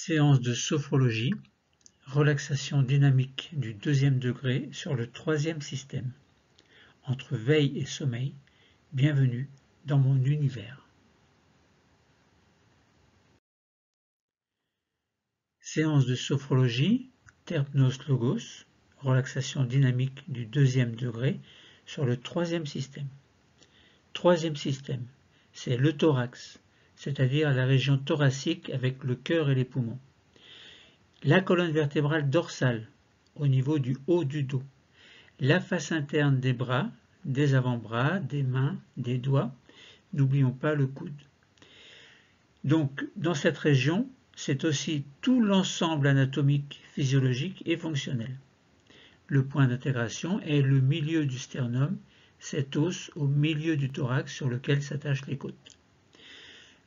Séance de sophrologie, relaxation dynamique du deuxième degré sur le troisième système. Entre veille et sommeil, bienvenue dans mon univers. Séance de sophrologie, Terpnos Logos, relaxation dynamique du deuxième degré sur le troisième système. Troisième système, c'est le thorax, c'est-à-dire la région thoracique avec le cœur et les poumons. La colonne vertébrale dorsale, au niveau du haut du dos. La face interne des bras, des avant-bras, des mains, des doigts. N'oublions pas le coude. Donc, dans cette région, c'est aussi tout l'ensemble anatomique, physiologique et fonctionnel. Le point d'intégration est le milieu du sternum, cet os au milieu du thorax sur lequel s'attachent les côtes.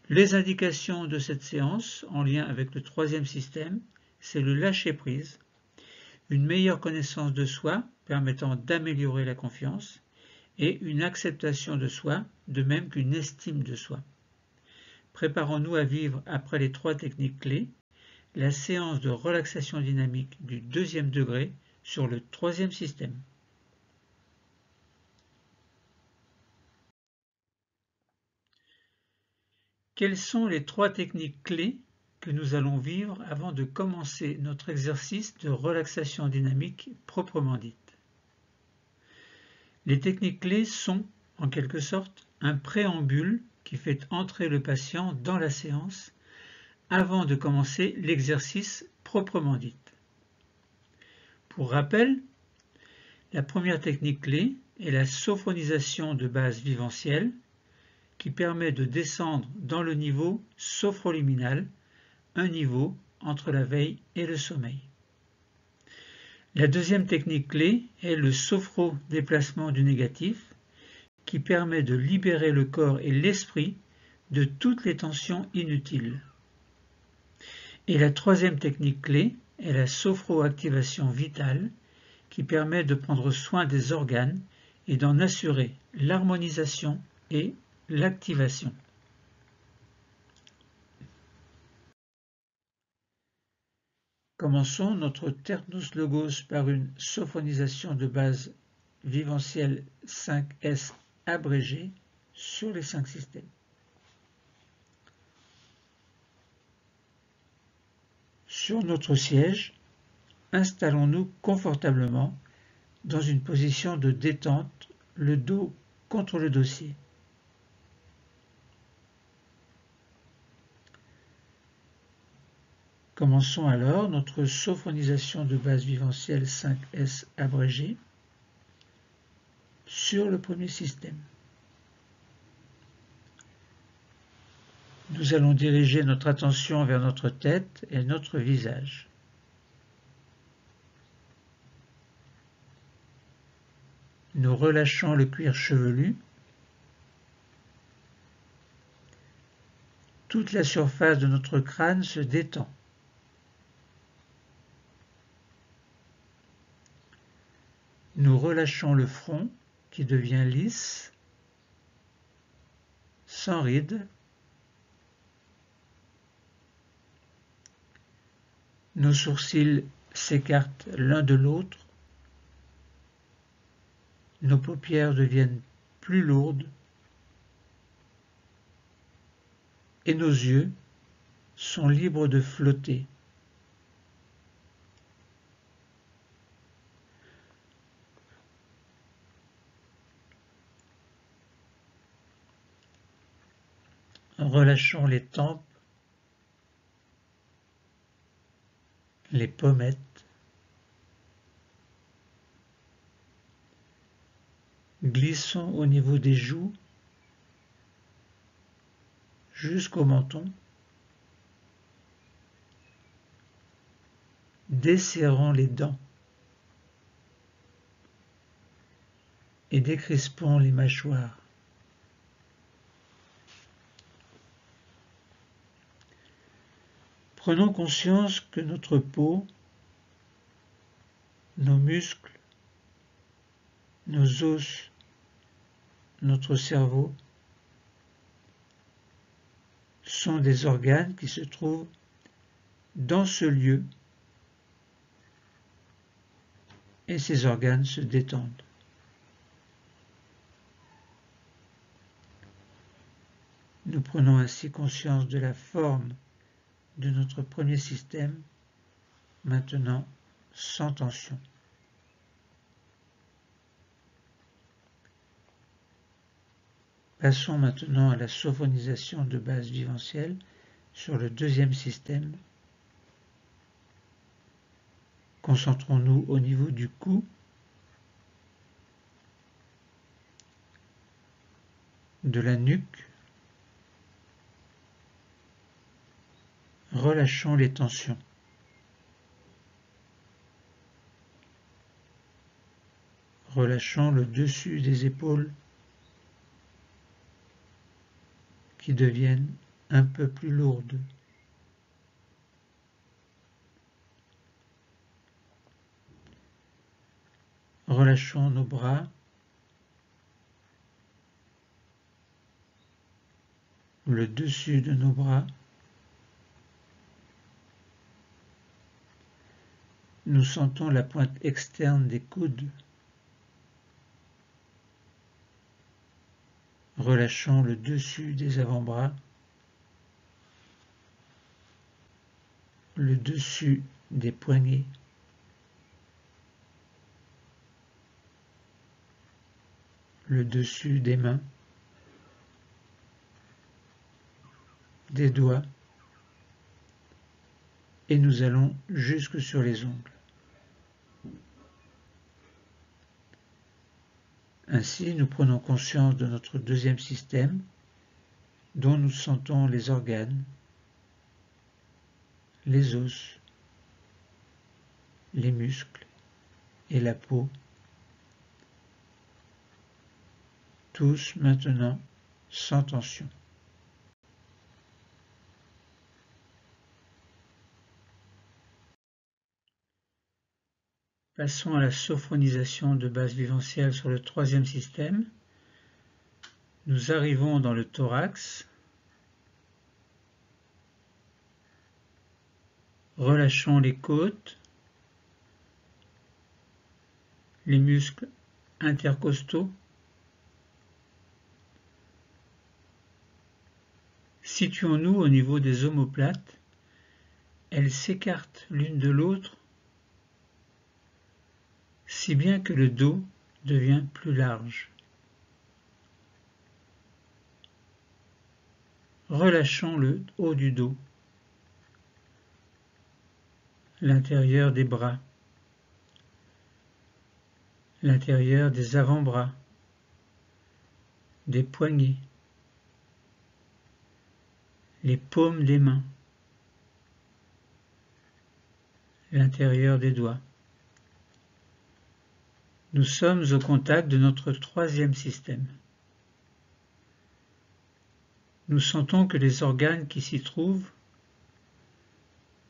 Les indications de cette séance, en lien avec le troisième système, c'est le lâcher-prise, une meilleure connaissance de soi permettant d'améliorer la confiance et une acceptation de soi, de même qu'une estime de soi. Préparons-nous à vivre, après les trois techniques clés, la séance de relaxation dynamique du deuxième degré sur le troisième système. Quelles sont les trois techniques clés que nous allons vivre avant de commencer notre exercice de relaxation dynamique proprement dite? Les techniques clés sont, en quelque sorte, un préambule qui fait entrer le patient dans la séance avant de commencer l'exercice proprement dit. Pour rappel, la première technique clé est la sophronisation de base vivencielle qui permet de descendre dans le niveau sophroliminal, un niveau entre la veille et le sommeil. La deuxième technique clé est le sophro-déplacement du négatif qui permet de libérer le corps et l'esprit de toutes les tensions inutiles. Et la troisième technique clé est la sophro-activation vitale qui permet de prendre soin des organes et d'en assurer l'harmonisation et l'activation. Commençons notre Terpnos Logos par une sophronisation de base vivencielle 5S abrégée sur les 5 systèmes. Sur notre siège, installons-nous confortablement dans une position de détente, le dos contre le dossier. Commençons alors notre sophronisation de base vivencielle 5S abrégée sur le premier système. Nous allons diriger notre attention vers notre tête et notre visage. Nous relâchons le cuir chevelu. Toute la surface de notre crâne se détend. Nous relâchons le front qui devient lisse, sans rides. Nos sourcils s'écartent l'un de l'autre. Nos paupières deviennent plus lourdes. Et nos yeux sont libres de flotter. Relâchons les tempes, les pommettes, glissons au niveau des joues jusqu'au menton, desserrons les dents et décrispons les mâchoires. Prenons conscience que notre peau, nos muscles, nos os, notre cerveau sont des organes qui se trouvent dans ce lieu et ces organes se détendent. Nous prenons ainsi conscience de la forme de notre premier système, maintenant sans tension. Passons maintenant à la sophonisation de base viventielle sur le deuxième système. Concentrons-nous au niveau du cou, de la nuque. Relâchons les tensions. Relâchons le dessus des épaules qui deviennent un peu plus lourdes. Relâchons nos bras, le dessus de nos bras. Nous sentons la pointe externe des coudes. Relâchons le dessus des avant-bras, le dessus des poignets, le dessus des mains, des doigts, et nous allons jusque sur les ongles. Ainsi, nous prenons conscience de notre deuxième système, dont nous sentons les organes, les os, les muscles et la peau, tous maintenant sans tension. Passons à la sophonisation de base viventielle sur le troisième système. Nous arrivons dans le thorax. Relâchons les côtes, les muscles intercostaux. Situons-nous au niveau des omoplates. Elles s'écartent l'une de l'autre, si bien que le dos devient plus large. Relâchons le haut du dos, l'intérieur des bras, l'intérieur des avant-bras, des poignets, les paumes des mains, l'intérieur des doigts. Nous sommes au contact de notre troisième système. Nous sentons que les organes qui s'y trouvent,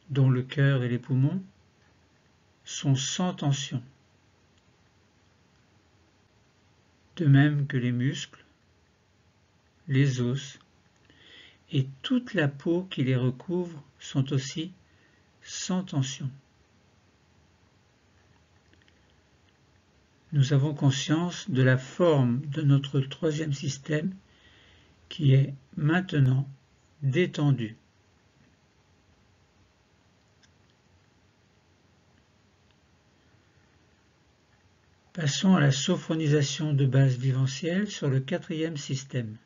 dont le cœur et les poumons, sont sans tension, de même que les muscles, les os et toute la peau qui les recouvre sont aussi sans tension. Nous avons conscience de la forme de notre troisième système qui est maintenant détendu. Passons à la sophonisation de base viventielle sur le quatrième système.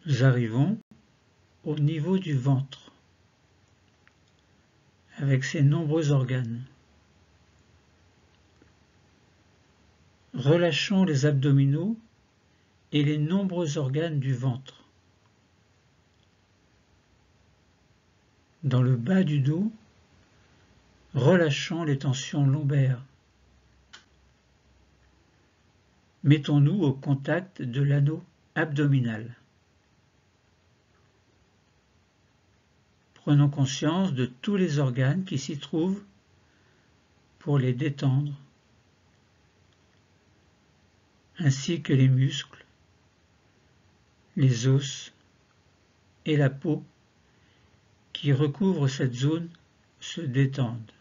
Nous arrivons au niveau du ventre, avec ses nombreux organes. Relâchons les abdominaux et les nombreux organes du ventre. Dans le bas du dos, relâchons les tensions lombaires. Mettons-nous au contact de l'anneau abdominal. Prenons conscience de tous les organes qui s'y trouvent pour les détendre, ainsi que les muscles, les os et la peau qui recouvrent cette zone se détendent.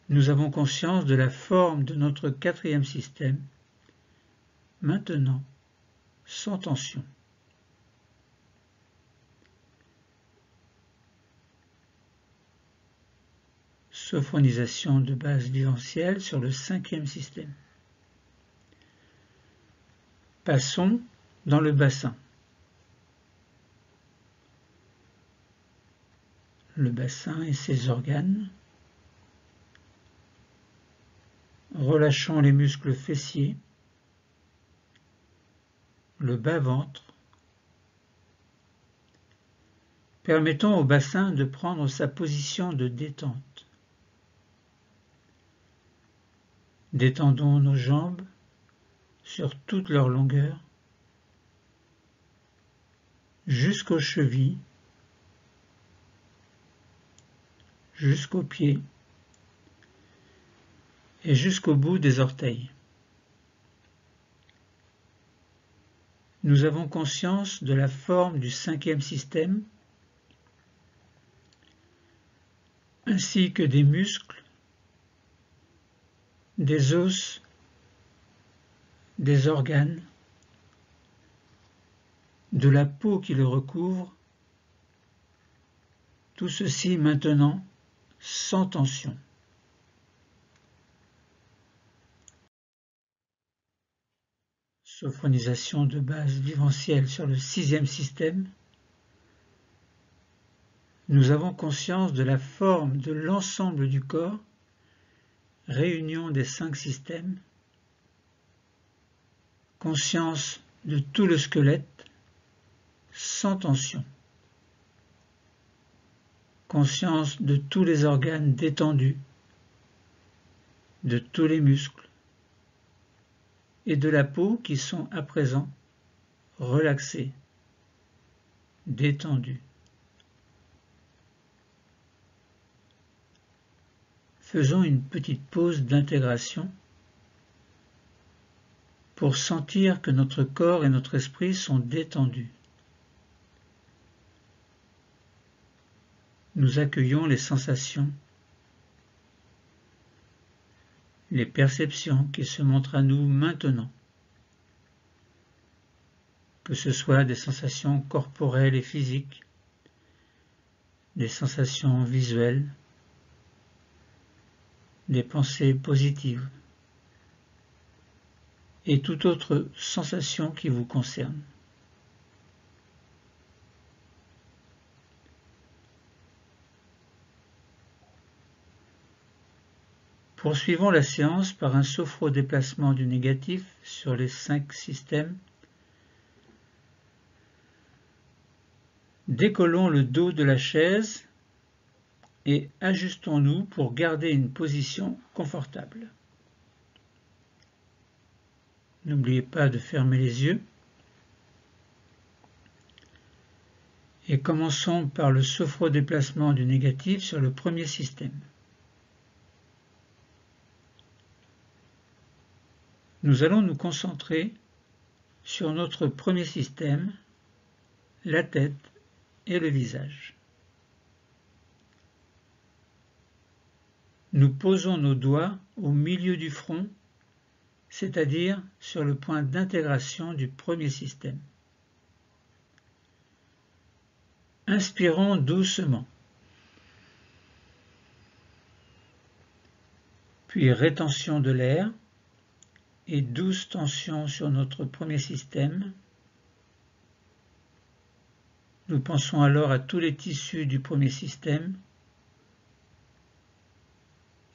Nous avons conscience de la forme de notre quatrième système, maintenant sans tension. Sophronisation de base viventielle sur le cinquième système. Passons dans le bassin. Le bassin et ses organes. Relâchons les muscles fessiers, le bas-ventre. Permettons au bassin de prendre sa position de détente. Détendons nos jambes sur toute leur longueur, jusqu'aux chevilles, jusqu'aux pieds et jusqu'au bout des orteils. Nous avons conscience de la forme du cinquième système, ainsi que des muscles, des os, des organes, de la peau qui le recouvre, tout ceci maintenant sans tension. Sophronisation de base viventielle sur le sixième système. Nous avons conscience de la forme de l'ensemble du corps, réunion des 5 systèmes, conscience de tout le squelette, sans tension, conscience de tous les organes détendus, de tous les muscles, et de la peau qui sont à présent relaxés, détendus. Faisons une petite pause d'intégration pour sentir que notre corps et notre esprit sont détendus. Nous accueillons les sensations, les perceptions qui se montrent à nous maintenant, que ce soit des sensations corporelles et physiques, des sensations visuelles, des pensées positives et toute autre sensation qui vous concerne. Poursuivons la séance par un sophrodéplacement du négatif sur les 5 systèmes. Décollons le dos de la chaise et ajustons-nous pour garder une position confortable. N'oubliez pas de fermer les yeux. Et commençons par le sophrodéplacement du négatif sur le premier système. Nous allons nous concentrer sur notre premier système, la tête et le visage. Nous posons nos doigts au milieu du front, c'est-à-dire sur le point d'intégration du premier système. Inspirons doucement, puis rétention de l'air et douce tension sur notre premier système. Nous pensons alors à tous les tissus du premier système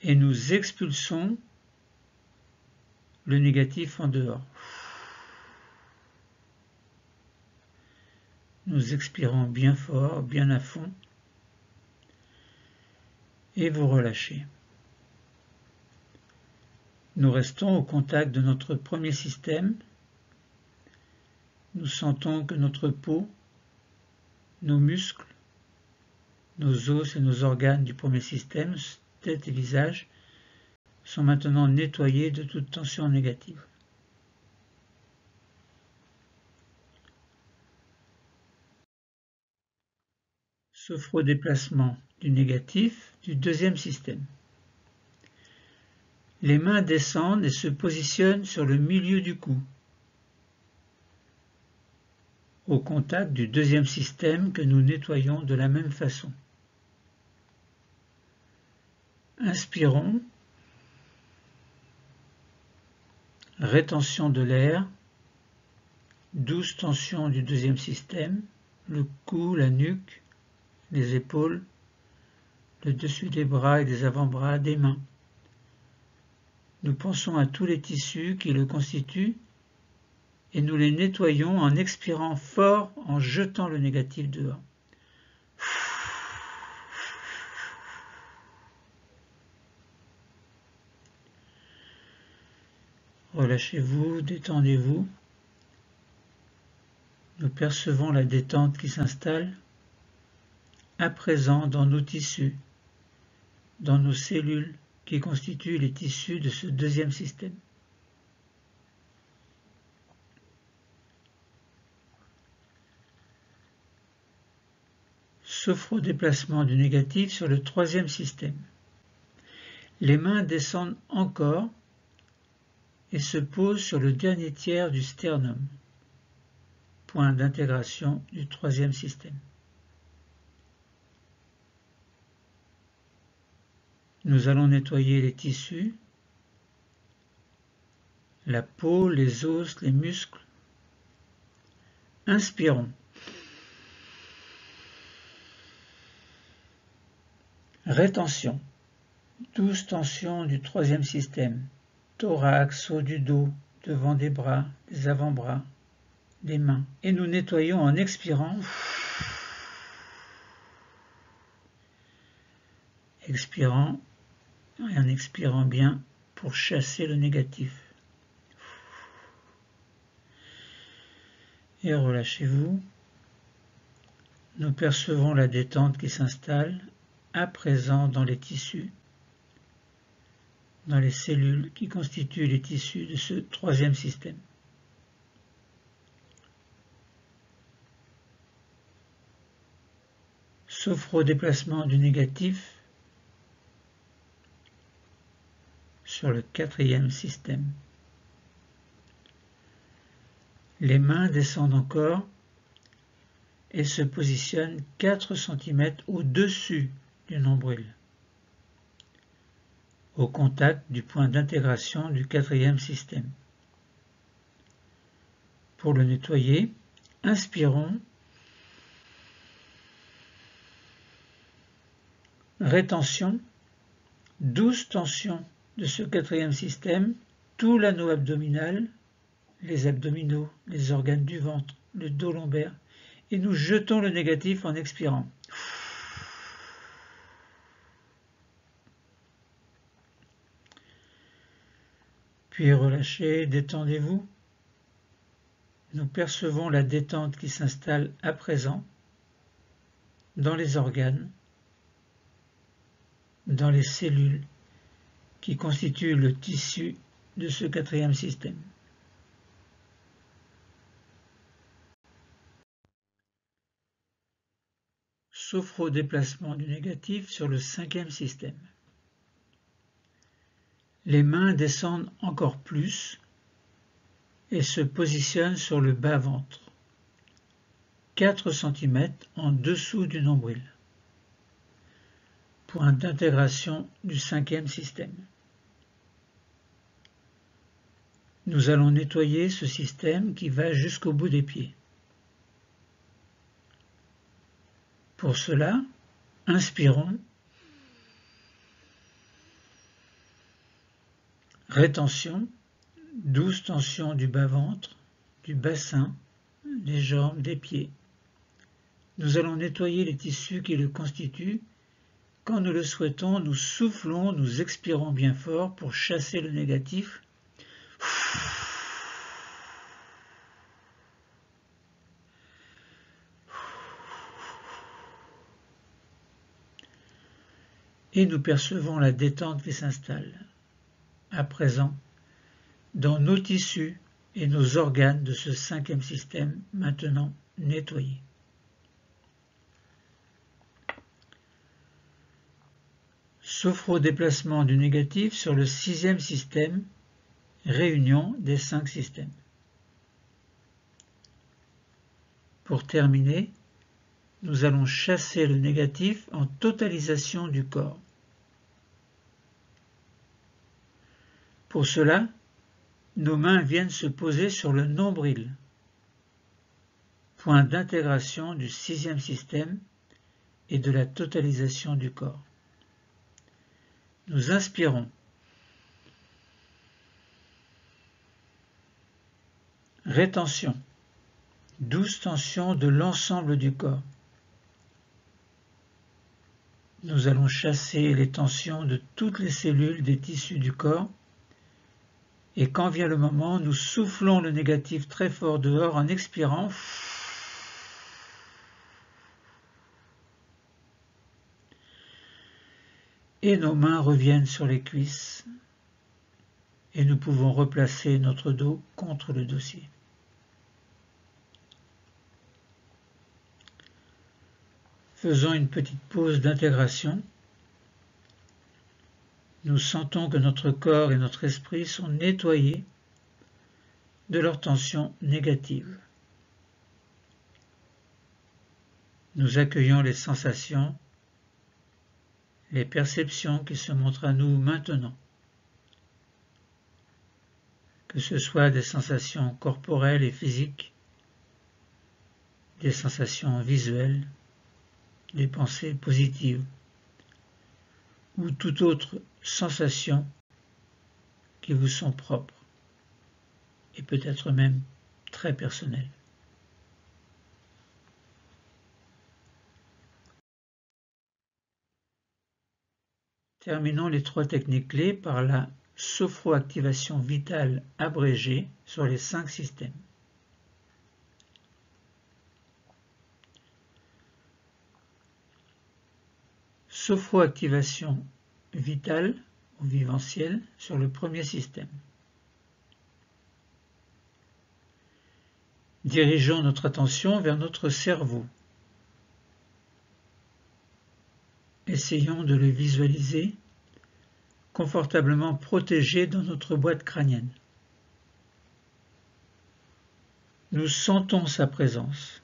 et nous expulsons le négatif en dehors. Nous expirons bien fort, bien à fond, et vous relâchez. Nous restons au contact de notre premier système. Nous sentons que notre peau, nos muscles, nos os et nos organes du premier système, tête et visage, sont maintenant nettoyés de toute tension négative. Sophodéplacement du négatif du deuxième système. Les mains descendent et se positionnent sur le milieu du cou, au contact du deuxième système que nous nettoyons de la même façon. Inspirons, rétention de l'air, douce tension du deuxième système, le cou, la nuque, les épaules, le dessus des bras et des avant-bras, des mains. Nous pensons à tous les tissus qui le constituent et nous les nettoyons en expirant fort, en jetant le négatif dehors. Relâchez-vous, détendez-vous. Nous percevons la détente qui s'installe à présent dans nos tissus, dans nos cellules qui constituent les tissus de ce deuxième système. Sophodéplacement du négatif sur le troisième système. Les mains descendent encore et se posent sur le dernier tiers du sternum, point d'intégration du troisième système. Nous allons nettoyer les tissus, la peau, les os, les muscles. Inspirons. Rétention. Douce tension du troisième système. Thorax, haut du dos, devant des bras, des avant-bras, des mains. Et nous nettoyons en expirant. Expirant et en expirant bien pour chasser le négatif. Et relâchez-vous. Nous percevons la détente qui s'installe à présent dans les tissus, dans les cellules qui constituent les tissus de ce troisième système. Sophodéplacement du négatif sur le quatrième système. Les mains descendent encore et se positionnent 4 cm au-dessus du nombril, au contact du point d'intégration du quatrième système. Pour le nettoyer, inspirons, rétention, douce tension de ce quatrième système, tout l'anneau abdominal, les abdominaux, les organes du ventre, le dos lombaire, et nous jetons le négatif en expirant. Puis relâchez, détendez-vous. Nous percevons la détente qui s'installe à présent dans les organes, dans les cellules qui constituent le tissu de ce quatrième système. Sophodéplacement du négatif sur le cinquième système. Les mains descendent encore plus et se positionnent sur le bas-ventre, 4 cm en dessous du nombril, point d'intégration du cinquième système. Nous allons nettoyer ce système qui va jusqu'au bout des pieds. Pour cela, inspirons, rétention, douce tension du bas-ventre, du bassin, des jambes, des pieds. Nous allons nettoyer les tissus qui le constituent. Quand nous le souhaitons, nous soufflons, nous expirons bien fort pour chasser le négatif. Et nous percevons la détente qui s'installe, à présent, dans nos tissus et nos organes de ce cinquième système maintenant nettoyés. Sophro-déplacement du négatif sur le 6e système, réunion des 5 systèmes. Pour terminer, nous allons chasser le négatif en totalisation du corps. Pour cela, nos mains viennent se poser sur le nombril, point d'intégration du 6e système et de la totalisation du corps. Nous inspirons. Rétention. Douce tension de l'ensemble du corps. Nous allons chasser les tensions de toutes les cellules des tissus du corps et quand vient le moment, nous soufflons le négatif très fort dehors en expirant. Et nos mains reviennent sur les cuisses et nous pouvons replacer notre dos contre le dossier. Faisons une petite pause d'intégration. Nous sentons que notre corps et notre esprit sont nettoyés de leurs tensions négatives. Nous accueillons les sensations, les perceptions qui se montrent à nous maintenant. Que ce soit des sensations corporelles et physiques, des sensations visuelles, des pensées positives ou toute autre sensation qui vous sont propres et peut-être même très personnelles. Terminons les 3 techniques clés par la sophroactivation vitale abrégée sur les 5 systèmes. Sophroactivation vitale ou vivencielle sur le 1er système. Dirigeons notre attention vers notre cerveau. Essayons de le visualiser confortablement protégé dans notre boîte crânienne. Nous sentons sa présence.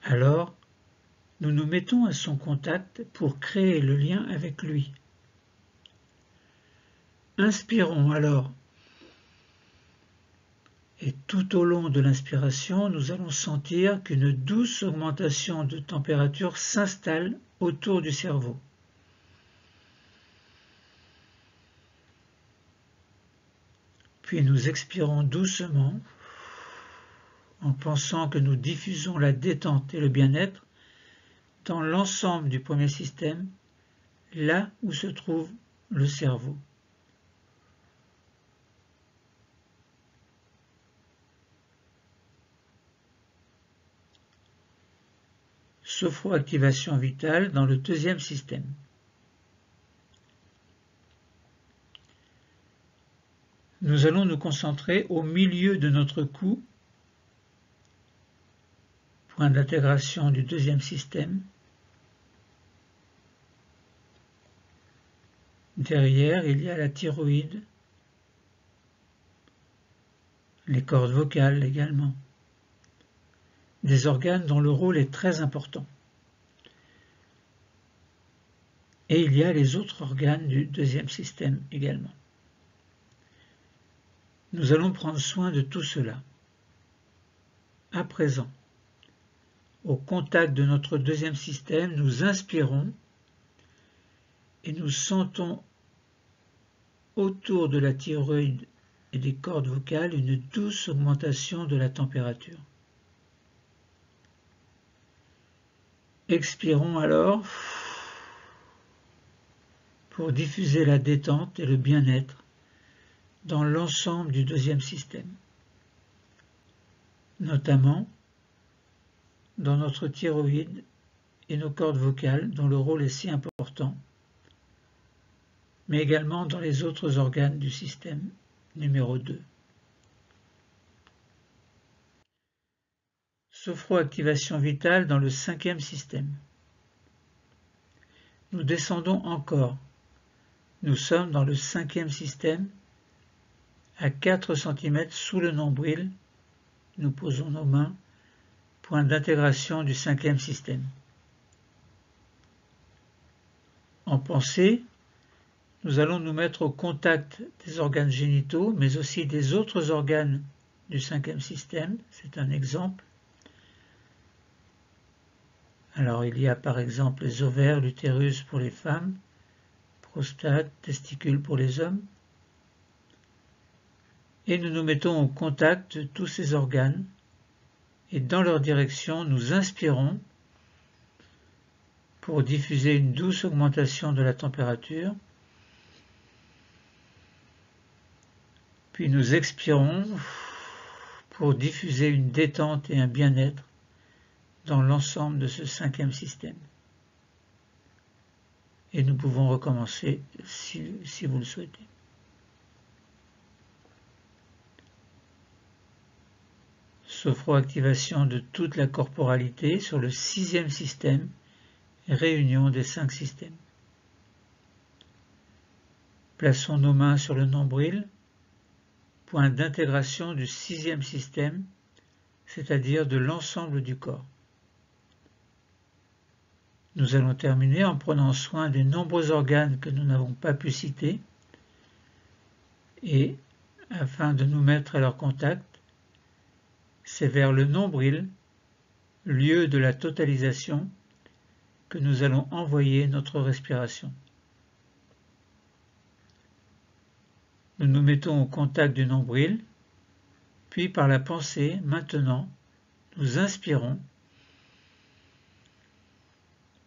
Alors, nous nous mettons à son contact pour créer le lien avec lui. Inspirons alors. Et tout au long de l'inspiration, nous allons sentir qu'une douce augmentation de température s'installe autour du cerveau. Puis nous expirons doucement en pensant que nous diffusons la détente et le bien-être dans l'ensemble du 1er système, là où se trouve le cerveau. Sophroactivation vitale dans le 2e système. Nous allons nous concentrer au milieu de notre cou, point d'intégration du 2e système. Derrière, il y a la thyroïde, les cordes vocales également, des organes dont le rôle est très important. Et il y a les autres organes du 2e système également. Nous allons prendre soin de tout cela. À présent, au contact de notre 2e système, nous inspirons et nous sentons autour de la thyroïde et des cordes vocales une douce augmentation de la température. Expirons alors pour diffuser la détente et le bien-être dans l'ensemble du 2e système, notamment dans notre thyroïde et nos cordes vocales dont le rôle est si important, mais également dans les autres organes du système numéro 2. Sophroactivation vitale dans le 5e système. Nous descendons encore. Nous sommes dans le 5e système, à 4 cm sous le nombril. Nous posons nos mains, point d'intégration du 5e système. En pensée, nous allons nous mettre au contact des organes génitaux, mais aussi des autres organes du 5e système. C'est un exemple. Alors il y a par exemple les ovaires, l'utérus pour les femmes, prostate, testicules pour les hommes. Et nous nous mettons au contact de tous ces organes et dans leur direction nous inspirons pour diffuser une douce augmentation de la température. Puis nous expirons pour diffuser une détente et un bien-être dans l'ensemble de ce 5e système. Et nous pouvons recommencer si vous le souhaitez. Sophroactivation de toute la corporalité sur le 6e système, réunion des 5 systèmes. Plaçons nos mains sur le nombril, point d'intégration du 6e système, c'est-à-dire de l'ensemble du corps. Nous allons terminer en prenant soin des nombreux organes que nous n'avons pas pu citer et afin de nous mettre à leur contact, c'est vers le nombril, lieu de la totalisation, que nous allons envoyer notre respiration. Nous nous mettons au contact du nombril, puis par la pensée, maintenant, nous inspirons.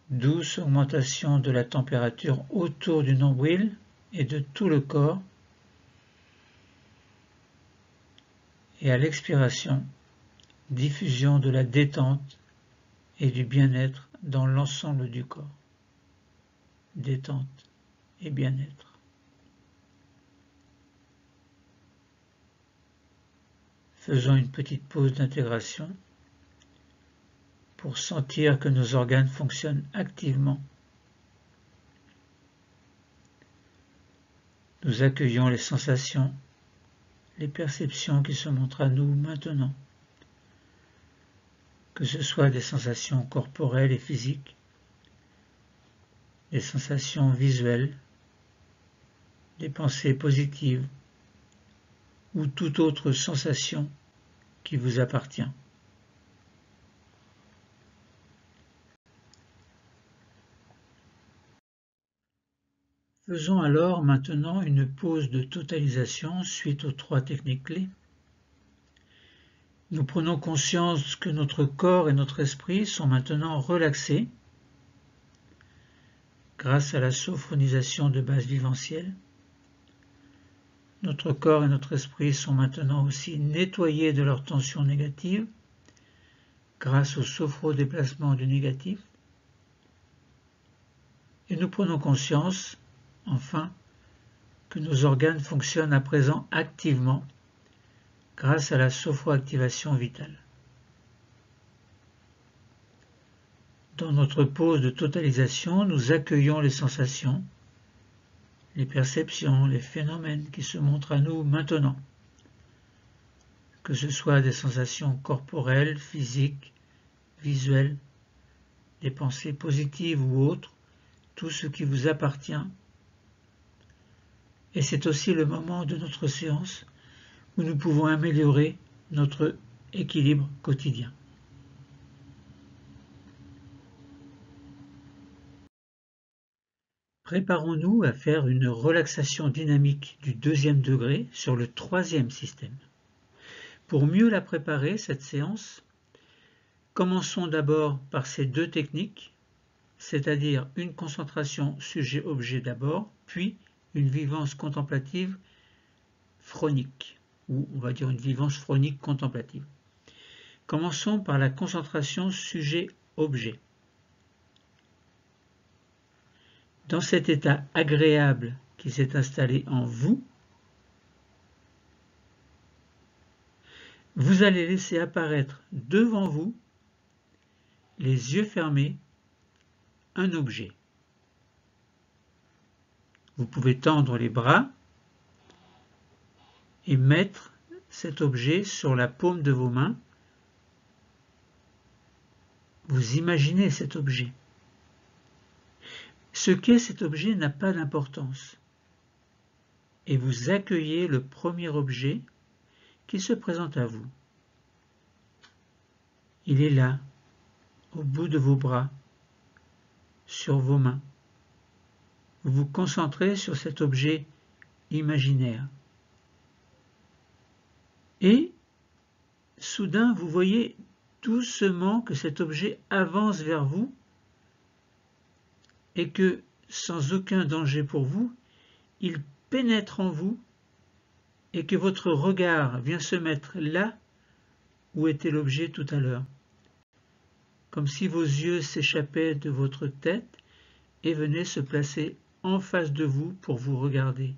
Douce augmentation de la température autour du nombril et de tout le corps. Et à l'expiration, diffusion de la détente et du bien-être dans l'ensemble du corps. Détente et bien-être. Faisons une petite pause d'intégration pour sentir que nos organes fonctionnent activement. Nous accueillons les sensations, les perceptions qui se montrent à nous maintenant, que ce soit des sensations corporelles et physiques, des sensations visuelles, des pensées positives ou toute autre sensation qui vous appartient. Faisons alors maintenant une pause de totalisation suite aux 3 techniques clés. Nous prenons conscience que notre corps et notre esprit sont maintenant relaxés grâce à la sophronisation de base viventielle. Notre corps et notre esprit sont maintenant aussi nettoyés de leurs tensions négatives grâce au sophrodéplacement du négatif. Et nous prenons conscience enfin, que nos organes fonctionnent à présent activement grâce à la sophroactivation vitale. Dans notre pause de totalisation, nous accueillons les sensations, les perceptions, les phénomènes qui se montrent à nous maintenant, que ce soit des sensations corporelles, physiques, visuelles, des pensées positives ou autres, tout ce qui vous appartient. Et c'est aussi le moment de notre séance où nous pouvons améliorer notre équilibre quotidien. Préparons-nous à faire une relaxation dynamique du 2e degré sur le 3e système. Pour mieux la préparer, cette séance, commençons d'abord par ces 2 techniques, c'est-à-dire une concentration sujet-objet d'abord, puis une vivance contemplative phronique, ou on va dire une vivance phronique contemplative. Commençons par la concentration sujet-objet. Dans cet état agréable qui s'est installé en vous, vous allez laisser apparaître devant vous, les yeux fermés, un objet. Vous pouvez tendre les bras et mettre cet objet sur la paume de vos mains. Vous imaginez cet objet. Ce qu'est cet objet n'a pas d'importance. Et vous accueillez le premier objet qui se présente à vous. Il est là, au bout de vos bras, sur vos mains. Vous vous concentrez sur cet objet imaginaire. Et soudain, vous voyez doucement que cet objet avance vers vous et que, sans aucun danger pour vous, il pénètre en vous et que votre regard vient se mettre là où était l'objet tout à l'heure, comme si vos yeux s'échappaient de votre tête et venaient se placer en face de vous pour vous regarder.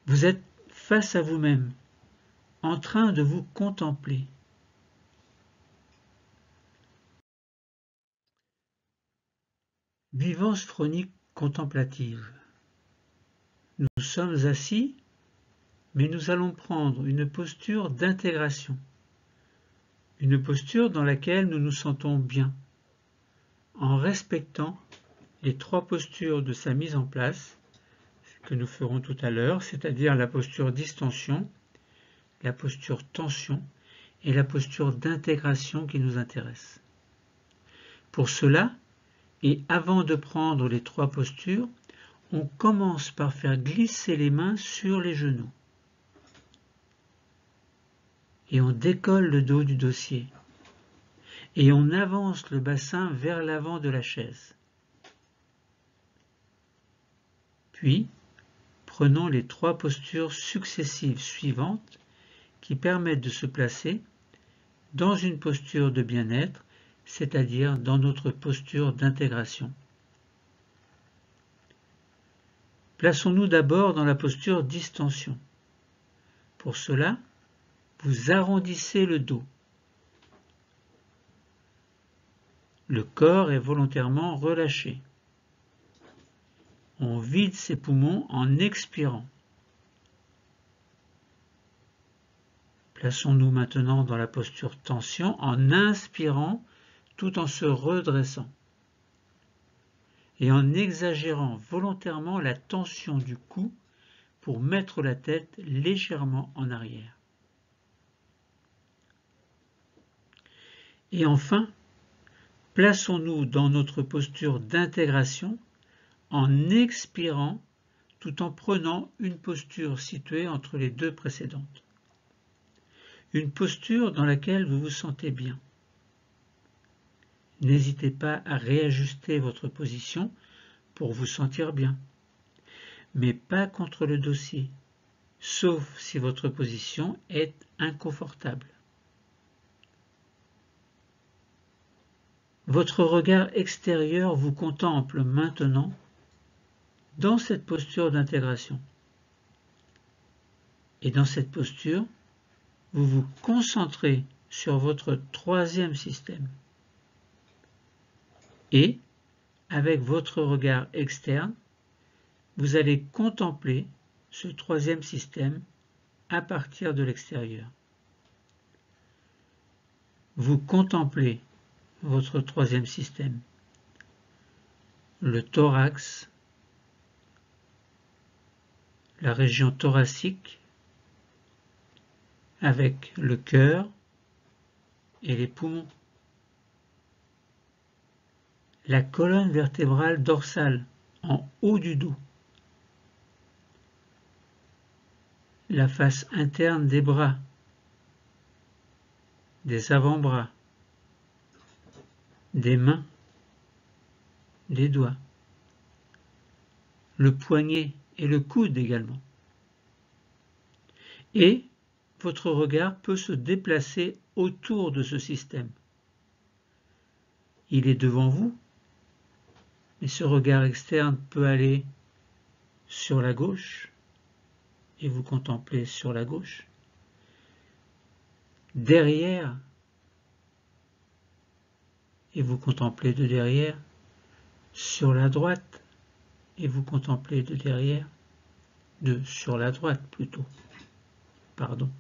Vous êtes face à vous-même, en train de vous contempler. Vivance phronique contemplative. Nous sommes assis, mais nous allons prendre une posture d'intégration, une posture dans laquelle nous nous sentons bien, en respectant les 3 postures de sa mise en place, que nous ferons tout à l'heure, c'est-à-dire la posture distension, la posture tension et la posture d'intégration qui nous intéresse. Pour cela, et avant de prendre les 3 postures, on commence par faire glisser les mains sur les genoux. Et on décolle le dos du dossier. Et on avance le bassin vers l'avant de la chaise. Puis, prenons les 3 postures successives suivantes qui permettent de se placer dans une posture de bien-être, c'est-à-dire dans notre posture d'intégration. Plaçons-nous d'abord dans la posture distension. Pour cela, vous arrondissez le dos. Le corps est volontairement relâché. On vide ses poumons en expirant. Plaçons-nous maintenant dans la posture tension en inspirant tout en se redressant et en exagérant volontairement la tension du cou pour mettre la tête légèrement en arrière. Et enfin, plaçons-nous dans notre posture d'intégration en expirant tout en prenant une posture située entre les 2 précédentes. Une posture dans laquelle vous vous sentez bien. N'hésitez pas à réajuster votre position pour vous sentir bien, mais pas contre le dossier, sauf si votre position est inconfortable. Votre regard extérieur vous contemple maintenant dans cette posture d'intégration. Et dans cette posture, vous vous concentrez sur votre 3e système. Et, avec votre regard externe, vous allez contempler ce 3e système à partir de l'extérieur. Vous contemplez votre 3e système, le thorax, la région thoracique, avec le cœur et les poumons. La colonne vertébrale dorsale en haut du dos. La face interne des bras, des avant-bras, des mains, des doigts, le poignet et le coude également. Et votre regard peut se déplacer autour de ce système. Il est devant vous, mais ce regard externe peut aller sur la gauche, et vous contemplez sur la gauche, derrière, et vous contemplez de derrière, sur la droite, et vous contemplez de derrière, sur la droite plutôt, pardon.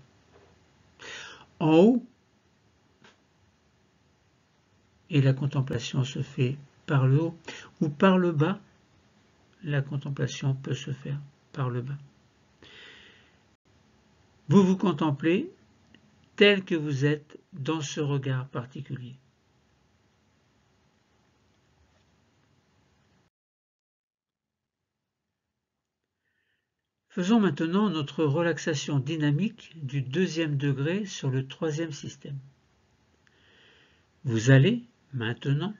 En haut, et la contemplation se fait par le haut, ou par le bas, la contemplation peut se faire par le bas. Vous vous contemplez tel que vous êtes dans ce regard particulier. Faisons maintenant notre relaxation dynamique du deuxième degré sur le troisième système. Vous allez, maintenant,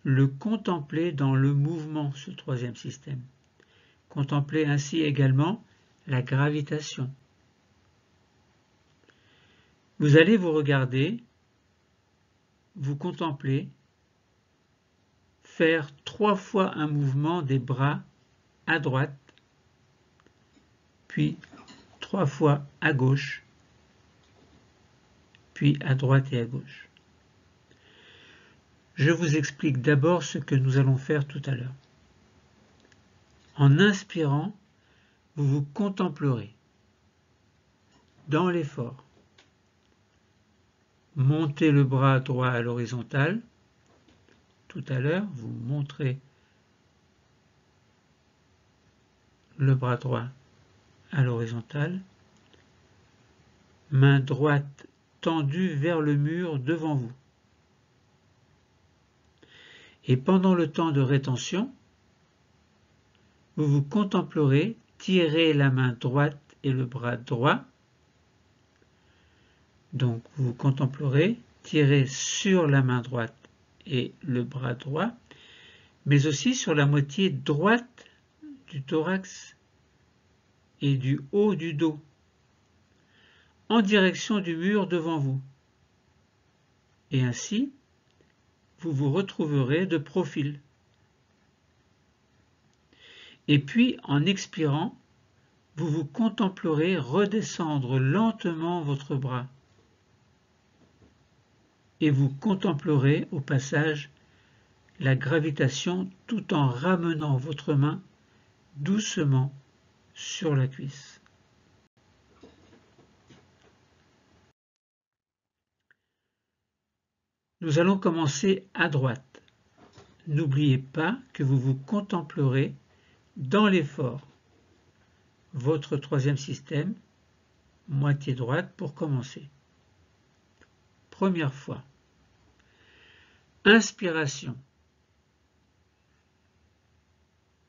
le contempler dans le mouvement, ce troisième système. Contemplez ainsi également la gravitation. Vous allez vous regarder, vous contempler, faire 3 fois un mouvement des bras à droite, puis 3 fois à gauche, puis à droite et à gauche. Je vous explique d'abord ce que nous allons faire tout à l'heure. En inspirant, vous vous contemplerez dans l'effort. Montez le bras droit à l'horizontale. Tout à l'heure, vous montrez le bras droit à l'horizontale. Main droite tendue vers le mur devant vous. Et pendant le temps de rétention, vous vous contemplerez tirer la main droite et le bras droit. Donc vous contemplerez tirer sur la main droite et le bras droit, mais aussi sur la moitié droite du thorax et du haut du dos, en direction du mur devant vous. Et ainsi, vous vous retrouverez de profil. Et puis, en expirant, vous vous contemplerez redescendre lentement votre bras. Et vous contemplerez au passage la gravitation tout en ramenant votre main doucement sur la cuisse. Nous allons commencer à droite. N'oubliez pas que vous vous contemplerez dans l'effort. Votre troisième système, moitié droite pour commencer. Première fois. Inspiration.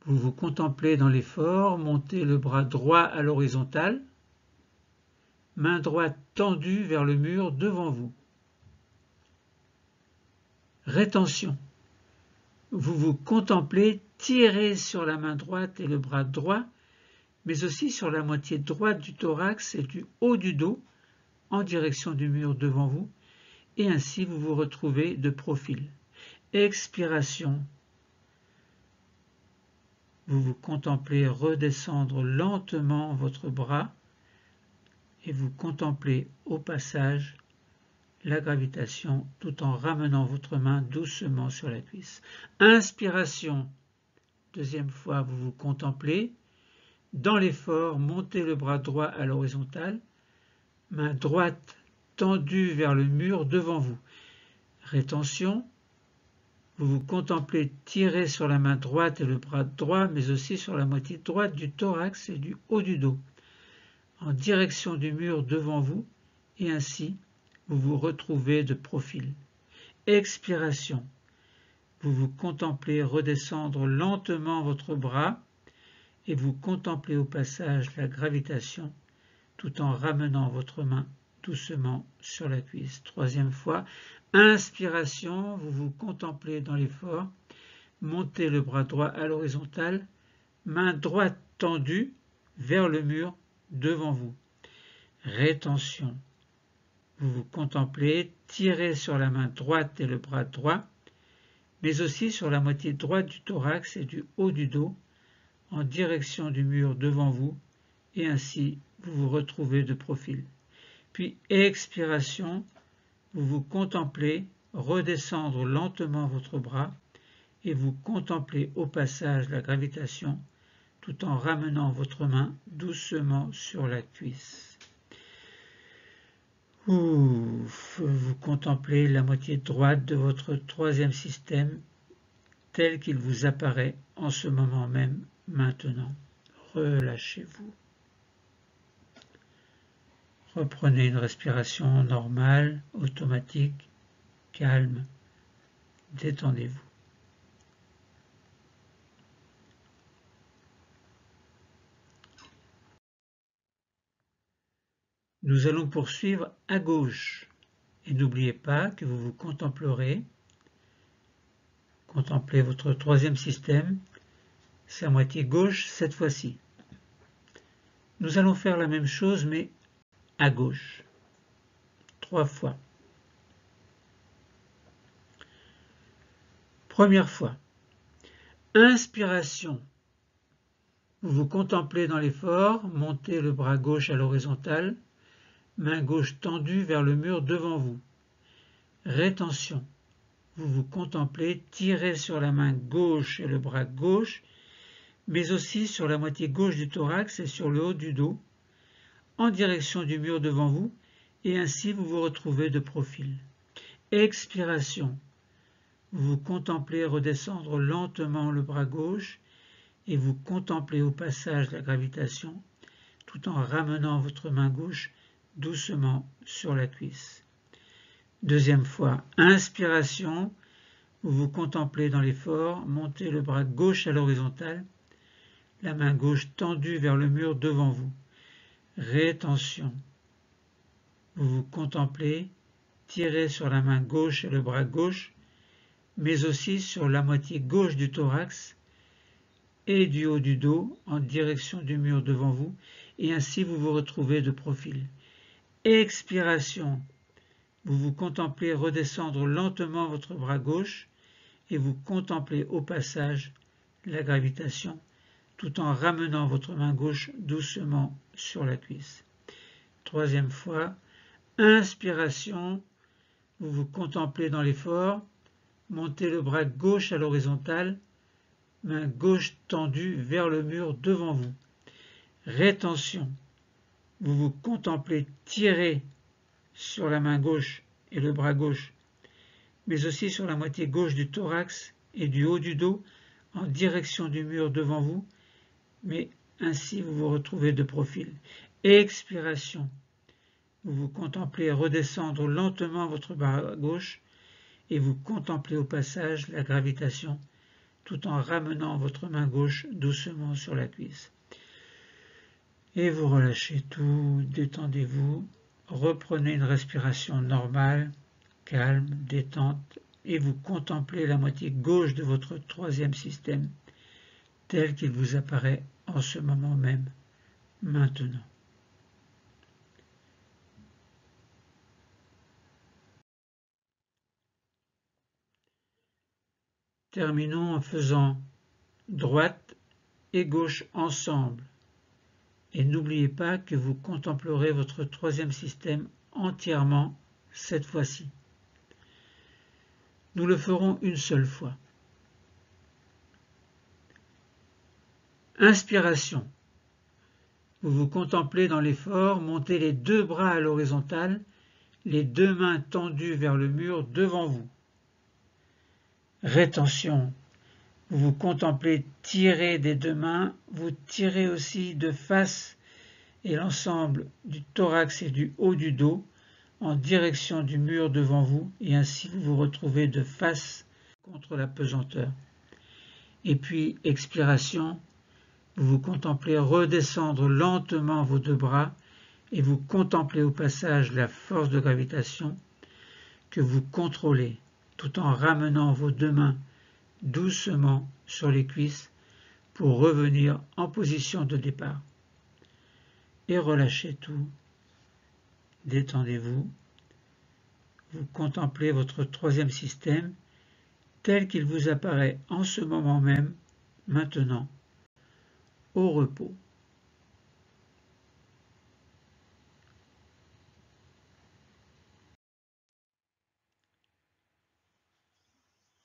Vous vous contemplez dans l'effort, montez le bras droit à l'horizontale, main droite tendue vers le mur devant vous. Rétention. Vous vous contemplez tirer sur la main droite et le bras droit, mais aussi sur la moitié droite du thorax et du haut du dos, en direction du mur devant vous, et ainsi vous vous retrouvez de profil. Expiration. Vous vous contemplez redescendre lentement votre bras et vous contemplez au passage la gravitation tout en ramenant votre main doucement sur la cuisse. Inspiration. Deuxième fois, vous vous contemplez. Dans l'effort, montez le bras droit à l'horizontale, main droite tendue vers le mur devant vous. Rétention. Vous vous contemplez tirer sur la main droite et le bras droit, mais aussi sur la moitié droite du thorax et du haut du dos, en direction du mur devant vous, et ainsi vous vous retrouvez de profil. Expiration. Vous vous contemplez redescendre lentement votre bras et vous contemplez au passage la gravitation tout en ramenant votre main doucement sur la cuisse. Troisième fois. Inspiration, vous vous contemplez dans l'effort, montez le bras droit à l'horizontale, main droite tendue vers le mur devant vous. Rétention. Vous vous contemplez, tirez sur la main droite et le bras droit, mais aussi sur la moitié droite du thorax et du haut du dos, en direction du mur devant vous, et ainsi vous vous retrouvez de profil. Puis expiration, vous vous contemplez redescendre lentement votre bras et vous contemplez au passage la gravitation tout en ramenant votre main doucement sur la cuisse. Ouf, vous contemplez la moitié droite de votre troisième système tel qu'il vous apparaît en ce moment même, maintenant. Relâchez-vous. Reprenez une respiration normale, automatique, calme. Détendez-vous. Nous allons poursuivre à gauche. Et n'oubliez pas que vous vous contemplerez. Contemplez votre troisième système. C'est à moitié gauche cette fois-ci. Nous allons faire la même chose mais à gauche. 3 fois. Première fois. Inspiration. Vous vous contemplez dans l'effort, montez le bras gauche à l'horizontale, main gauche tendue vers le mur devant vous. Rétention. Vous vous contemplez, tirez sur la main gauche et le bras gauche, mais aussi sur la moitié gauche du thorax et sur le haut du dos, en direction du mur devant vous, et ainsi vous vous retrouvez de profil. Expiration. Vous vous contemplez redescendre lentement le bras gauche et vous contemplez au passage la gravitation tout en ramenant votre main gauche doucement sur la cuisse. Deuxième fois, inspiration, vous vous contemplez dans l'effort, montez le bras gauche à l'horizontale, la main gauche tendue vers le mur devant vous. Rétention, vous vous contemplez, tirez sur la main gauche et le bras gauche, mais aussi sur la moitié gauche du thorax et du haut du dos en direction du mur devant vous, et ainsi vous vous retrouvez de profil. Expiration, vous vous contemplez redescendre lentement votre bras gauche et vous contemplez au passage la gravitation tout en ramenant votre main gauche doucement sur la cuisse. Troisième fois, inspiration, vous vous contemplez dans l'effort, montez le bras gauche à l'horizontale, main gauche tendue vers le mur devant vous. Rétention, vous vous contemplez tirer sur la main gauche et le bras gauche, mais aussi sur la moitié gauche du thorax et du haut du dos en direction du mur devant vous, mais ainsi vous vous retrouvez de profil. Expiration, vous vous contemplez redescendre lentement votre bras gauche et vous contemplez au passage la gravitation tout en ramenant votre main gauche doucement sur la cuisse. Et vous relâchez tout, détendez-vous, reprenez une respiration normale, calme, détente, et vous contemplez la moitié gauche de votre troisième système tel qu'il vous apparaît en ce moment même, maintenant. Terminons en faisant droite et gauche ensemble. Et n'oubliez pas que vous contemplerez votre troisième système entièrement cette fois-ci. Nous le ferons une seule fois. Inspiration. Vous vous contemplez dans l'effort, montez les deux bras à l'horizontale, les deux mains tendues vers le mur devant vous. Rétention. Vous vous contemplez tirer des deux mains, vous tirez aussi de face et l'ensemble du thorax et du haut du dos en direction du mur devant vous, et ainsi vous vous retrouvez de face contre la pesanteur. Et puis, expiration, vous vous contemplez redescendre lentement vos deux bras et vous contemplez au passage la force de gravitation que vous contrôlez tout en ramenant vos deux mains doucement sur les cuisses pour revenir en position de départ. Et relâchez tout, détendez-vous, vous contemplez votre troisième système tel qu'il vous apparaît en ce moment même, maintenant, au repos.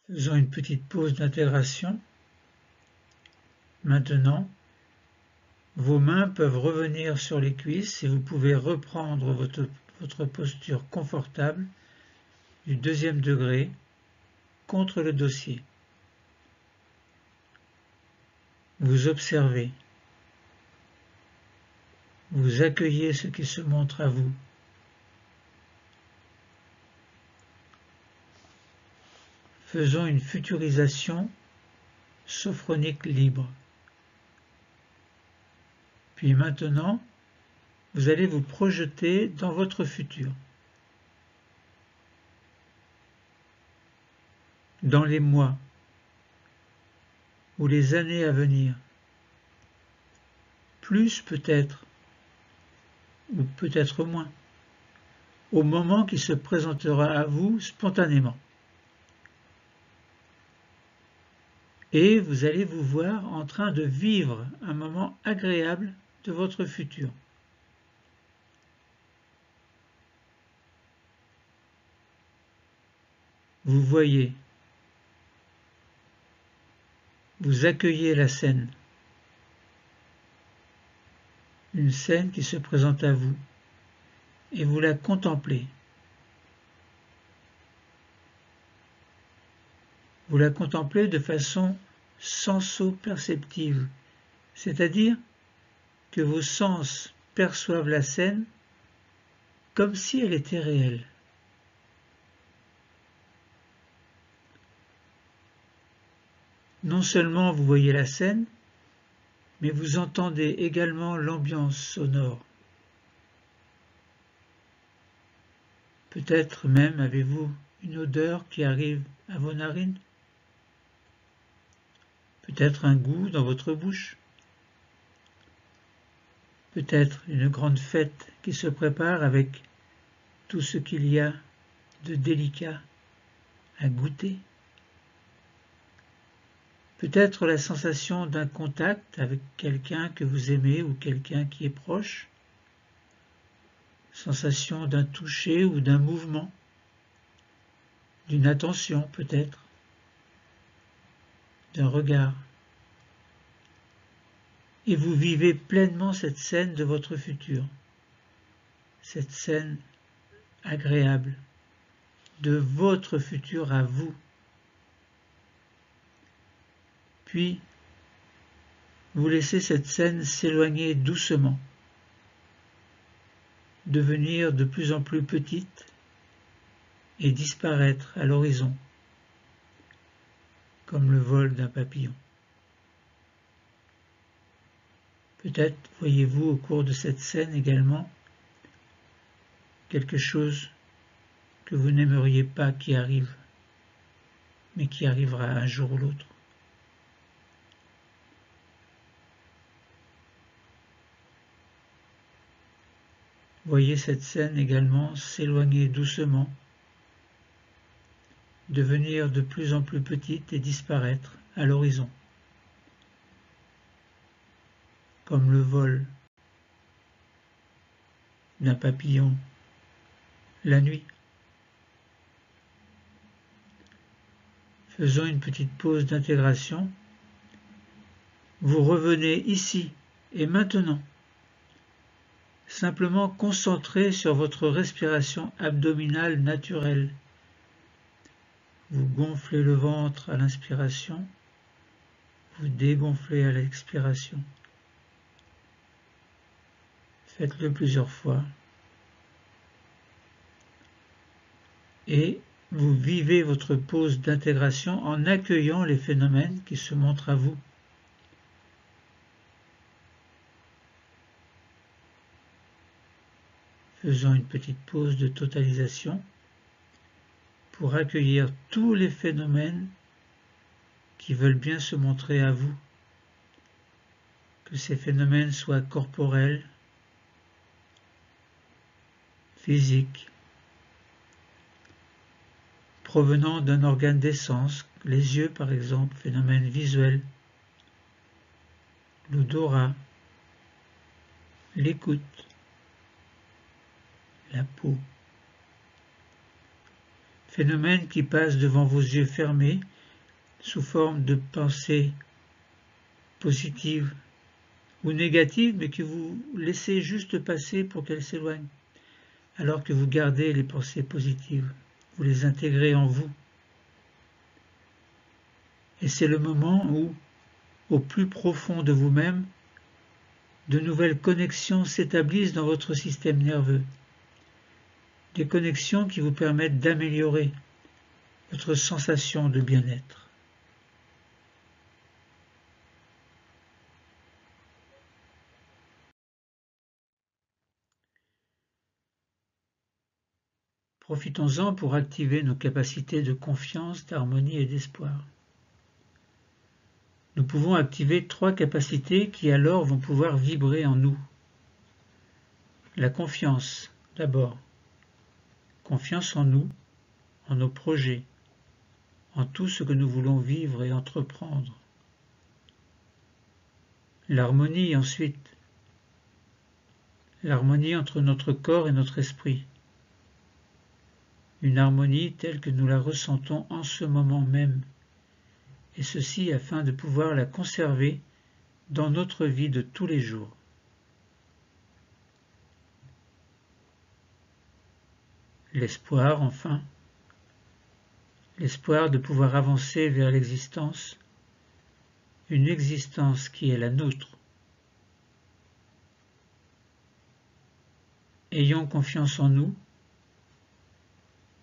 Faisons une petite pause d'intégration. Maintenant, vos mains peuvent revenir sur les cuisses et vous pouvez reprendre votre posture confortable du deuxième degré contre le dossier. Vous observez. Vous accueillez ce qui se montre à vous. Faisons une futurisation sophronique libre. Puis maintenant, vous allez vous projeter dans votre futur. Dans les mois ou les années à venir. Plus peut-être, ou peut-être moins, au moment qui se présentera à vous spontanément. Et vous allez vous voir en train de vivre un moment agréable de votre futur. Vous voyez, vous accueillez la scène, une scène qui se présente à vous, et vous la contemplez. Vous la contemplez de façon senso-perceptive, c'est-à-dire que vos sens perçoivent la scène comme si elle était réelle. Non seulement vous voyez la scène, mais vous entendez également l'ambiance sonore. Peut-être même avez-vous une odeur qui arrive à vos narines, peut-être un goût dans votre bouche, peut-être une grande fête qui se prépare avec tout ce qu'il y a de délicat à goûter. Peut-être la sensation d'un contact avec quelqu'un que vous aimez ou quelqu'un qui est proche, sensation d'un toucher ou d'un mouvement, d'une attention peut-être, d'un regard. Et vous vivez pleinement cette scène de votre futur, cette scène agréable de votre futur à vous. Puis, vous laissez cette scène s'éloigner doucement, devenir de plus en plus petite et disparaître à l'horizon, comme le vol d'un papillon. Peut-être voyez-vous au cours de cette scène également quelque chose que vous n'aimeriez pas qui arrive, mais qui arrivera un jour ou l'autre. Voyez cette scène également s'éloigner doucement, devenir de plus en plus petite et disparaître à l'horizon, comme le vol d'un papillon la nuit. Faisons une petite pause d'intégration. Vous revenez ici et maintenant. Simplement concentré sur votre respiration abdominale naturelle. Vous gonflez le ventre à l'inspiration, vous dégonflez à l'expiration. Faites-le plusieurs fois. Et vous vivez votre pause d'intégration en accueillant les phénomènes qui se montrent à vous. Faisons une petite pause de totalisation pour accueillir tous les phénomènes qui veulent bien se montrer à vous. Que ces phénomènes soient corporels, physiques, provenant d'un organe des sens, les yeux par exemple, phénomène visuel, l'odorat, l'écoute, la peau. Phénomènes qui passent devant vos yeux fermés sous forme de pensées positives ou négatives, mais que vous laissez juste passer pour qu'elles s'éloignent, alors que vous gardez les pensées positives, vous les intégrez en vous. Et c'est le moment où, au plus profond de vous-même, de nouvelles connexions s'établissent dans votre système nerveux, des connexions qui vous permettent d'améliorer votre sensation de bien-être. Profitons-en pour activer nos capacités de confiance, d'harmonie et d'espoir. Nous pouvons activer 3 capacités qui alors vont pouvoir vibrer en nous. La confiance, d'abord. Confiance en nous, en nos projets, en tout ce que nous voulons vivre et entreprendre. L'harmonie ensuite. L'harmonie entre notre corps et notre esprit. Une harmonie telle que nous la ressentons en ce moment même, et ceci afin de pouvoir la conserver dans notre vie de tous les jours. L'espoir, enfin, l'espoir de pouvoir avancer vers l'existence, une existence qui est la nôtre. Ayons confiance en nous,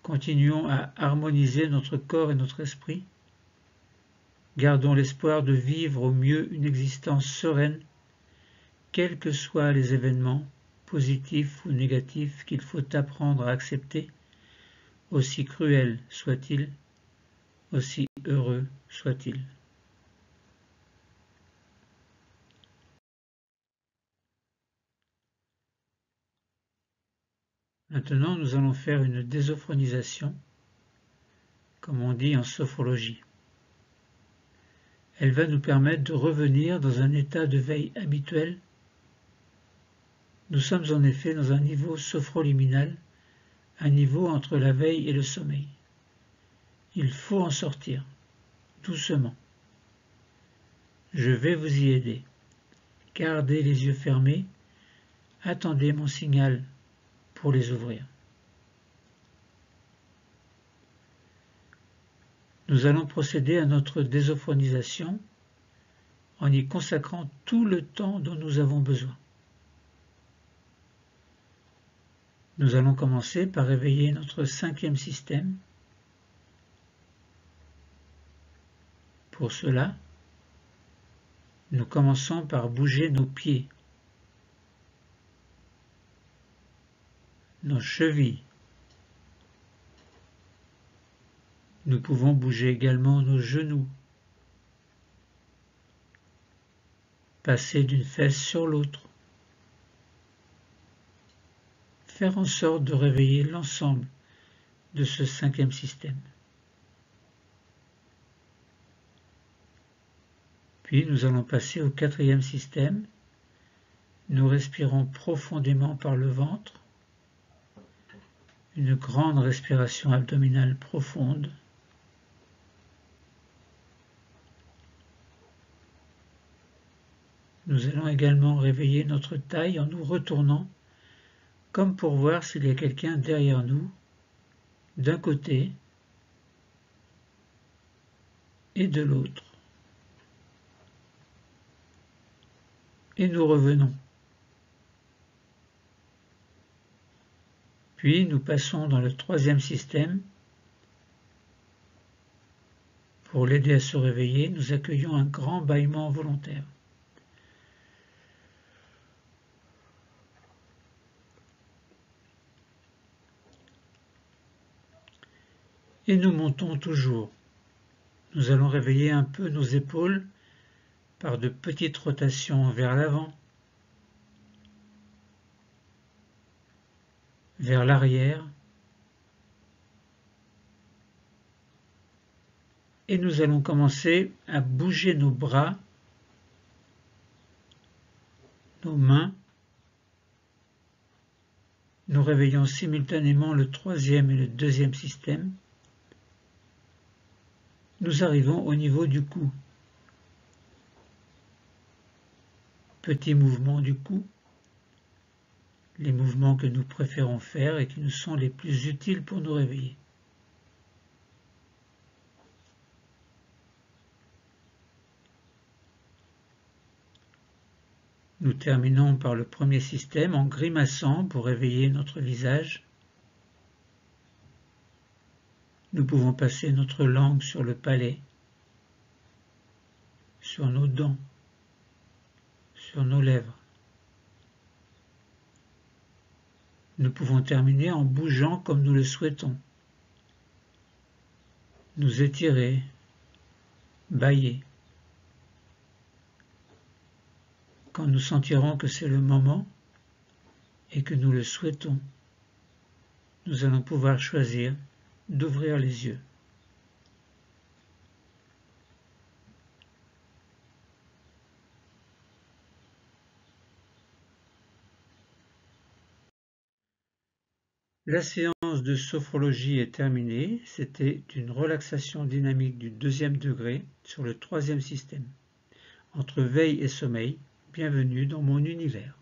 continuons à harmoniser notre corps et notre esprit, gardons l'espoir de vivre au mieux une existence sereine, quels que soient les événements, positifs ou négatifs, qu'il faut apprendre à accepter, aussi cruels soient-ils, aussi heureux soient-ils. Maintenant, nous allons faire une désophronisation, comme on dit en sophrologie. Elle va nous permettre de revenir dans un état de veille habituel. Nous sommes en effet dans un niveau sophroliminal, un niveau entre la veille et le sommeil. Il faut en sortir, doucement. Je vais vous y aider. Gardez les yeux fermés, attendez mon signal pour les ouvrir. Nous allons procéder à notre désophronisation en y consacrant tout le temps dont nous avons besoin. Nous allons commencer par réveiller notre 5e système. Pour cela, nous commençons par bouger nos pieds, nos chevilles. Nous pouvons bouger également nos genoux, passer d'une fesse sur l'autre, faire en sorte de réveiller l'ensemble de ce 5e système. Puis nous allons passer au 4e système. Nous respirons profondément par le ventre, une grande respiration abdominale profonde. Nous allons également réveiller notre taille en nous retournant, comme pour voir s'il y a quelqu'un derrière nous, d'un côté et de l'autre. Et nous revenons. Puis nous passons dans le 3e système. Pour l'aider à se réveiller, nous accueillons un grand bâillement volontaire. Et nous montons toujours. Nous allons réveiller un peu nos épaules par de petites rotations vers l'avant, vers l'arrière, et nous allons commencer à bouger nos bras, nos mains. Nous réveillons simultanément le 3e et le 2e système. Nous arrivons au niveau du cou. Petit mouvement du cou, les mouvements que nous préférons faire et qui nous sont les plus utiles pour nous réveiller. Nous terminons par le premier système en grimaçant pour réveiller notre visage. Nous pouvons passer notre langue sur le palais, sur nos dents, sur nos lèvres. Nous pouvons terminer en bougeant comme nous le souhaitons. Nous étirer, bâiller. Quand nous sentirons que c'est le moment et que nous le souhaitons, nous allons pouvoir choisir d'ouvrir les yeux. La séance de sophrologie est terminée. C'était une relaxation dynamique du 2e degré sur le 3e système. Entre veille et sommeil, bienvenue dans mon univers.